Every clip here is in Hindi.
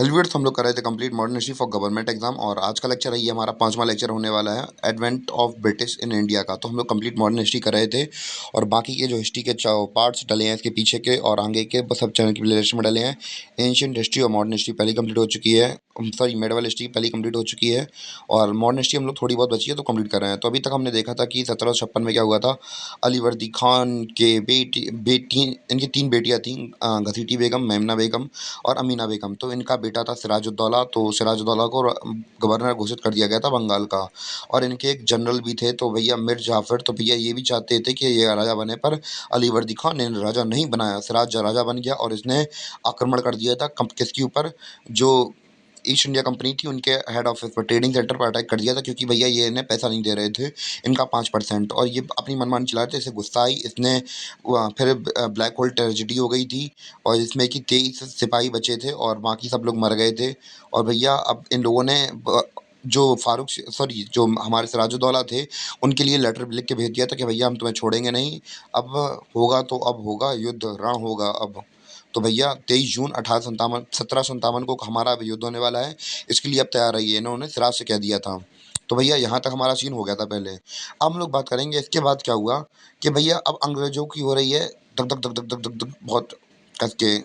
हेल्विट्स हम लोग कर रहे थे complete modern history for government exam और आज का लेक्चर है ये हमारा 5वां लेक्चर होने वाला है advent of British in India का। तो हम लोग कंप्लीट मॉडर्न हिस्ट्री कर रहे थे और बाकी के जो हिस्ट्री के पार्ट्स डले हैं इसके पीछे के और आगे के सब चैनल की प्लेलिस्ट में डले हैं। एंशियंट हिस्ट्री और मॉडर्न हिस्ट्री पहले कंप्लीट हो चुकी है, सॉरी मेडवल हिस्ट्री पहले कंप्लीट हो चुकी है और मॉडर्न हिस्ट्री हम लोग थोड़ी बहुत बची है तो कंप्लीट कर रहे हैं। तो अभी तक हमने देखा था कि 1756 में क्या हुआ था। अलीवर्दी खान के बेटी इनकी 3 बेटियां थीं, घसीटी बेगम, मेमना बेगम और अमीना बेगम। तो इनका बेटा था सिराजुद्दौला, तो सिराजुद्दौला को गवर्नर घोषित कर दिया गया था बंगाल का। और इनके एक जनरल भी थे तो भैया मीर जाफर, तो भैया ये भी चाहते थे कि ये राजा बने, पर अलीवर्दी खान ने राजा नहीं बनाया। सिराज राजा बन गया और इसने आक्रमण कर दिया था किसके ऊपर, जो ईस्ट इंडिया कंपनी थी उनके हेड ऑफिस पर, ट्रेडिंग सेंटर पर अटैक कर दिया था, क्योंकि भैया ये इन्हें पैसा नहीं दे रहे थे इनका 5%, और ये अपनी मनमानी चला रहे थे। इसे गुस्सा आई, इसने फिर ब्लैक होल ट्रेजिडी हो गई थी और इसमें कि 23 सिपाही बचे थे और बाकी सब लोग मर गए थे। और भैया अब इन लोगों ने जो जो हमारे सिराजुद्दौला थे उनके लिए लेटर लिख के भेज दिया था कि भैया हम तुम्हें छोड़ेंगे नहीं, अब होगा तो अब होगा युद्ध, रण होगा अब। तो भैया 23 जून 1757 को हमारा युद्ध होने वाला है, इसके लिए अब तैयार रहिए, इन्होंने सिराज से कह दिया था। तो भैया यहाँ तक हमारा सीन हो गया था पहले। अब हम लोग बात करेंगे इसके बाद क्या हुआ कि भैया अब अंग्रेजों की हो रही है धक धक धक धक धक धक धक बहुत कस के।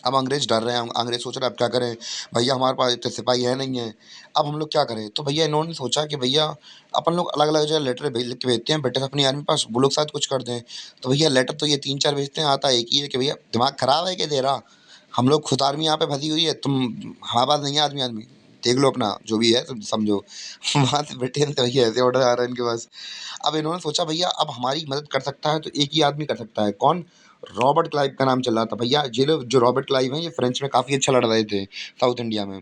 अब अंग्रेज डर रहे हैं, अंग्रेज सोच रहे हैं अब क्या करें, भैया हमारे पास इतने सिपाही है नहीं है, अब हम लोग क्या करें। तो भैया इन्होंने सोचा कि भैया अपन लोग अलग अलग जगह लेटर भेज लिख के भेजते हैं ब्रिटिश अपनी आर्मी के पास, वो लोग शायद कुछ कर दें। तो भैया लेटर तो ये 3-4 भेजते हैं, आता एक ही है कि भैया दिमाग खराब है कि दे रहा, हम लोग खुद आर्मी यहाँ पे फंसी हुई है, तुम हमारे पास नहीं है आदमी, आदमी देख लो अपना जो भी है तुम समझो। वहां से ब्रिटेन से भैया ऐसे ऑर्डर आ रहा है इनके पास। अब इन्होंने सोचा भैया अब हमारी मदद कर सकता है तो एक ही आदमी कर सकता है, कौन, रॉबर्ट क्लाइव का नाम चल रहा था। भैया ये लोग जो रॉबर्ट क्लाइव हैं ये फ्रेंच में काफ़ी अच्छा लड़ रहे थे साउथ इंडिया में।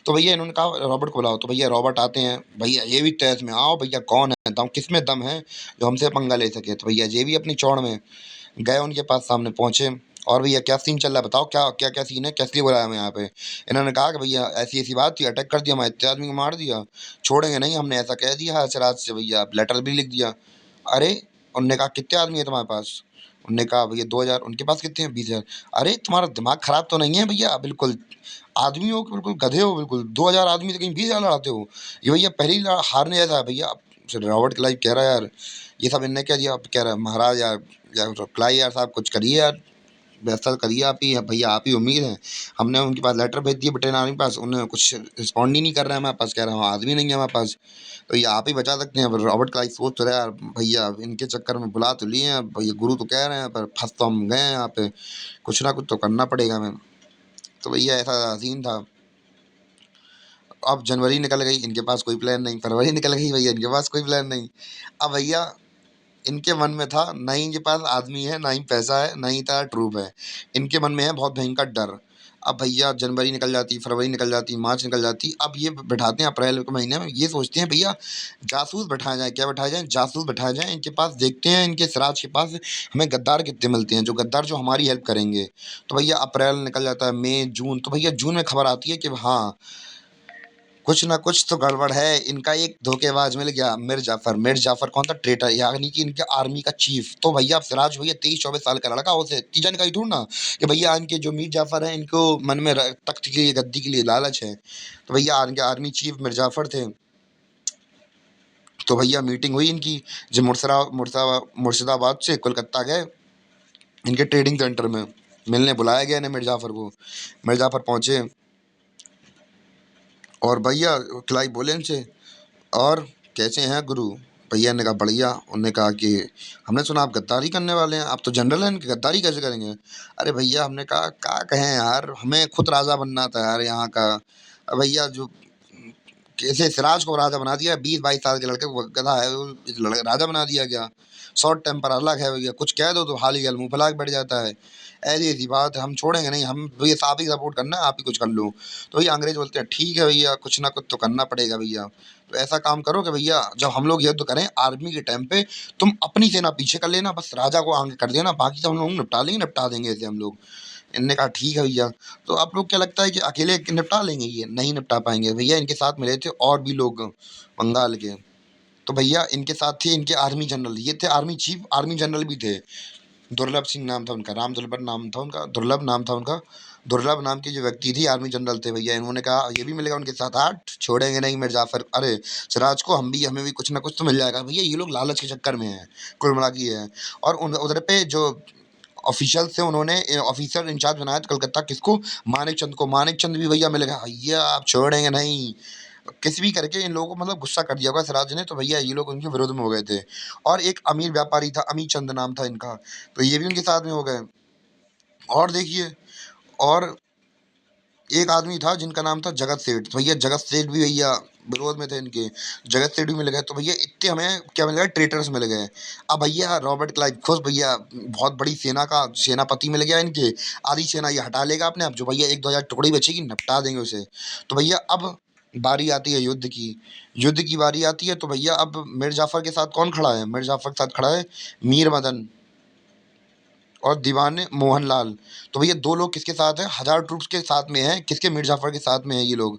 तो भैया इन्होंने कहा रॉबर्ट को बुलाओ, तो भैया रॉबर्ट आते हैं, भैया ये भी तैस में आओ, भैया कौन है दम, किस में दम है जो हमसे पंगा ले सके। तो भैया ये भी अपनी चौड़ में गए उनके पास, सामने पहुंचे और भैया क्या सीन चल रहा है बताओ, क्या क्या क्या सीन है, कैसे लिए बुलाया हमें यहाँ पे। इन्होंने कहा कि भैया ऐसी ऐसी बात थी, अटैक कर दिया, हमारे इतने आदमी को मार दिया, छोड़ेंगे नहीं, हमने ऐसा कह दिया है सिराज से, भैया लेटर भी लिख दिया। अरे उनने कहा कितने आदमी है तुम्हारे पास, उनने कहा भैया 2000, उनके पास कितने हैं 20,000। अरे तुम्हारा दिमाग खराब तो नहीं है भैया, बिल्कुल आदमी हो कि बिल्कुल गधे हो, बिल्कुल 2000 आदमी से कहीं 20,000 लड़ाते हो, ये भैया पहले ही हारने जैसा है भैया। फिर रॉबर्ट क्लाइव कह रहा है यार ये सब इनने क्या दिया, अब कह रहा है महाराज यार क्लाइव यार साहब कुछ करिए यार, व्यवस्था करिए आप ही भैया, आप ही उम्मीद है। हमने उनके पास लेटर भेज दिए ब्रिटेन आर्मी के पास, उन्होंने कुछ रिस्पॉन्ड ही नहीं कर रहा है हमारे पास, कह रहा है आदमी नहीं है हमारे पास, तो ये आप ही बचा सकते हैं। रॉबर्ट क्लाइव सोच तो रहे यार भैया इनके चक्कर में बुला तो लिए हैं भैया, गुरु तो कह रहे हैं पर फंस तो हम गए हैं यहाँ पे, कुछ ना कुछ तो करना पड़ेगा हमें। तो भैया ऐसा सीन था। अब जनवरी निकल गई, इनके पास कोई प्लान नहीं, फरवरी निकल गई, भैया इनके पास कोई प्लान नहीं। अब भैया इनके मन में था ना ही इनके पास आदमी है, ना ही पैसा है, ना ही था ट्रूप है, इनके मन में है बहुत भयंकर डर। अब भैया जनवरी निकल जाती, फरवरी निकल जाती, मार्च निकल जाती, अब ये बैठाते हैं अप्रैल के महीने में, ये सोचते हैं भैया जासूस बैठाया जाए, क्या बैठाया जाए, जासूस बैठाया जाए इनके पास, देखते हैं इनके सिराज के पास हमें गद्दार कितने मिलते हैं, जो गद्दार जो हमारी हेल्प करेंगे। तो भैया अप्रैल निकल जाता है, मई, जून, तो भैया जून में खबर आती है कि हाँ कुछ ना कुछ तो गड़बड़ है, इनका एक धोखेबाज मिल गया, मिर्र जाफर। मिर्र जाफर कौन था, ट्रेटर, यानी कि इनके आर्मी का चीफ। तो भैया अब सिराज भैया 23-24 साल का लड़का, उसे इतनी जानकारी थोड़ी ना कि भैया इनके जो मीर जाफर है इनको मन में तख्त के लिए, गद्दी के लिए लालच है। तो भैया इनके आर्मी चीफ मिर्र जाफर थे। तो भैया मीटिंग हुई इनकी, जो मुर्शिदाबाद से कोलकाता गए इनके ट्रेडिंग सेंटर में, मिलने बुलाया गया इन्हें मिर्र जाफर को। मिर्र जाफर पहुंचे और भैया क्लाइव बोले इनसे, और कैसे हैं गुरु। भैया ने कहा बढ़िया, उनने कहा कि हमने सुना आप गद्दारी करने वाले हैं, आप तो जनरल हैं, इनकी गद्दारी कैसे करेंगे। अरे भैया हमने कहा क्या कहें यार, हमें खुद राजा बनना था यार यहाँ का। अब भैया जो कैसे सिराज को राजा बना दिया, 20-22 साल के लड़के को गधा है वो राजा बना दिया गया। शॉर्ट टेम्पर अलग है भैया, कुछ कह दो तो हाल ही गल मुंह फैला के बैठ जाता है। ऐसी ऐसी बात है, हम छोड़ेंगे नहीं, हम भैया आप ही सपोर्ट करना है, आप ही कुछ कर लो। तो भैया अंग्रेज बोलते हैं ठीक है भैया, कुछ ना कुछ तो करना पड़ेगा भैया। तो ऐसा काम करो कि भैया जब हम लोग युद्ध करें आर्मी के टाइम पे, तुम अपनी सेना पीछे कर लेना, बस राजा को आगे कर देना, बाकी सब हम लोग निपटा देंगे ऐसे हम लोग। इनने कहा ठीक है भैया। तो आप लोग क्या लगता है कि अकेले निपटा लेंगे, ये नहीं निपटा पाएंगे भैया, इनके साथ मिले थे और भी लोग बंगाल के। तो भैया इनके साथ थे इनके आर्मी जनरल, ये थे आर्मी चीफ, आर्मी जनरल भी थे। दुर्लभ सिंह नाम था उनका, राम दुर्लभ नाम था उनका, दुर्लभ नाम था उनका। दुर्लभ नाम की जो व्यक्ति थी, आर्मी जनरल थे भैया, इन्होंने कहा ये भी मिलेगा उनके साथ, आठ छोड़ेंगे नहीं मिर्ज़ा जाफ़र, अरे सिराज को, हमें भी कुछ ना कुछ तो मिल जाएगा भैया, ये लोग लालच के चक्कर में हैं, कुल मिला के ये है। और उधर पे जो ऑफिशियल थे, उन्होंने ऑफिसर इंचार्ज बनाया था कलकत्ता, किसको, मानिक चंद को, मानिक चंद भी भैया मिल गया, भैया आप छोड़ेंगे नहीं, किसी भी करके इन लोगों को मतलब गुस्सा कर दिया होगा सिराज ने, तो भैया ये लोग उनके विरोध में हो गए थे। और एक अमीर व्यापारी था, अमीर चंद नाम था इनका, तो ये भी उनके साथ में हो गए। और देखिए, और एक आदमी था जिनका नाम था जगत सेठ, तो भैया जगत सेठ भी भैया विरोध में थे इनके, जगत सेठ भी मिल गए, तो भैया इतने हमें क्या मिल गया, ट्रेटर्स मिल गए। अब भैया रॉबर्ट क्लाइव खुश भैया बहुत बड़ी सेना का सेनापति मिल गया इनके, आधी सेना ये हटा लेगा अपने आप, जो भैया 1-2 हजार टुकड़ी बचेगी निपटा देंगे उसे। तो भैया अब बारी आती है युद्ध की, युद्ध की बारी आती है, तो भैया अब मीर जाफर के साथ कौन खड़ा है, मीर जाफर के साथ खड़ा है मीर मदन और दीवान मोहनलाल। तो भैया दो लोग किसके साथ हैं, 1000 ट्रूप्स के साथ में हैं, किसके, मीर जाफर के साथ में है ये लोग।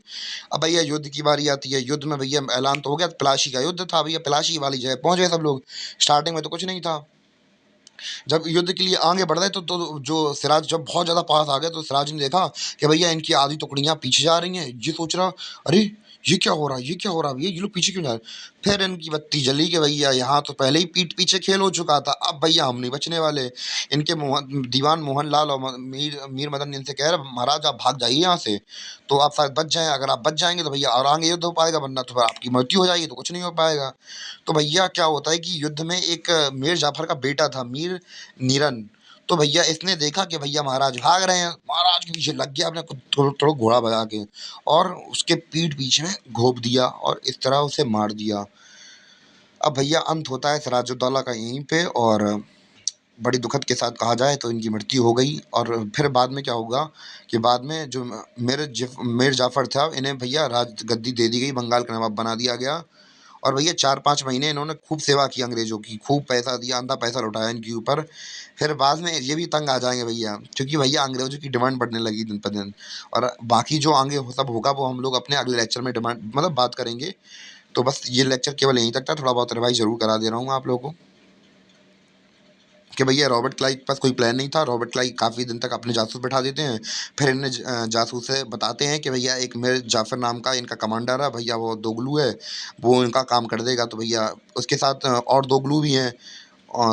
अब भैया युद्ध की बारी आती है, युद्ध में भैया ऐलान तो हो गया, प्लासी का युद्ध था भैया, प्लासी वाली जगह पहुंच गए सब लोग, स्टार्टिंग में तो कुछ नहीं था। जब युद्ध के लिए आगे बढ़ रहे तो जो सिराज जब बहुत ज्यादा पास आ गए, तो सिराज ने देखा कि भैया इनकी आधी टुकड़ियां पीछे जा रही हैं, ये सोच रहा, अरे ये क्या हो रहा है, ये क्या हो रहा है भैया, ये लोग पीछे क्यों जा रहे हैं। फिर इनकी बत्ती जली कि भैया यहाँ तो पहले ही पीठ पीछे खेल हो चुका था, अब भैया हम नहीं बचने वाले। इनके दीवान मोहनलाल और मीर मीर मदन इनसे कह रहे, महाराज आप भाग जाइए यहाँ से, तो आप शायद बच जाएं, अगर आप बच जाएंगे तो भैया और आगे युद्ध हो पाएगा, वरना तो फिर आपकी मृत्यु हो जाएगी, तो कुछ नहीं हो पाएगा। तो भैया क्या होता है कि युद्ध में एक मीर जाफर का बेटा था, मीर नीरन, तो भैया इसने देखा कि भैया महाराज भाग रहे हैं, महाराज के पीछे लग गया अपने थोड़ा थोड़ा घोड़ा भगा के, और उसके पीठ पीछे में घोप दिया और इस तरह उसे मार दिया। अब भैया अंत होता है सिराजुद्दौला का यहीं पे, और बड़ी दुखद के साथ कहा जाए तो इनकी मृत्यु हो गई। और फिर बाद में क्या होगा कि बाद में जो मीर जाफर था, इन्हें भैया राज गद्दी दे दी गई, बंगाल का नवाब बना दिया गया। और भैया 4-5 महीने इन्होंने खूब सेवा की अंग्रेजों की, खूब पैसा दिया, अंधा पैसा लौटाया इनके ऊपर। फिर बाद में ये भी तंग आ जाएंगे भैया, क्योंकि भैया अंग्रेजों की डिमांड बढ़ने लगी दिन पर दिन। और बाकी जो आगे सब होगा वो हम लोग अपने अगले लेक्चर में डिमांड मतलब बात करेंगे। तो बस ये लेक्चर केवल यहीं तक था, थोड़ा बहुत रिवाइज जरूर करा दे रहा हूँ आप लोगों को कि भैया रॉबर्ट क्लाइव के पास कोई प्लान नहीं था। रॉबर्ट क्लाइव काफ़ी दिन तक अपने जासूस बैठा देते हैं, फिर इन्हें जासूस से बताते हैं कि भैया एक मीर जाफर नाम का इनका कमांडर है भैया, वो दोगलू है, वो इनका काम कर देगा। तो भैया उसके साथ और दोगलू भी हैं।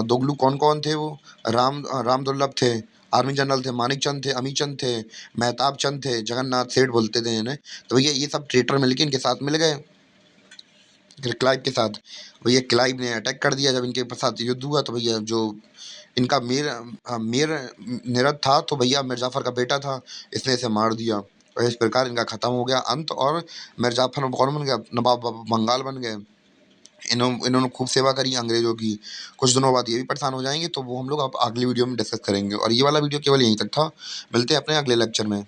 दोगलू कौन कौन थे वो, राम दुर्लभ थे, आर्मी जनरल थे, मानिक चंद थे, अमी चंद थे, मेहताब चंद थे, जगन्नाथ सेठ बोलते थे इन्हें। तो भैया ये सब ट्रेटर मिलके इनके साथ मिल गए, फिर क्लाइव के साथ। भैया क्लाइव ने अटैक कर दिया, जब इनके साथ युद्ध हुआ तो भैया जो इनका मीर निरद था, तो भैया मिर्जाफर का बेटा था, इसने इसे मार दिया, और इस प्रकार इनका खत्म हो गया अंत। और मिर्जाफर कौन बन गया, नवाब बंगाल बन गए। इन्होंने खूब सेवा करी अंग्रेजों की। कुछ दिनों बाद ये भी परेशान हो जाएंगे, तो वो हम लोग अब अगली वीडियो में डिस्कस करेंगे, और ये वाला वीडियो केवल यहीं तक था। मिलते हैं अपने अगले लेक्चर में।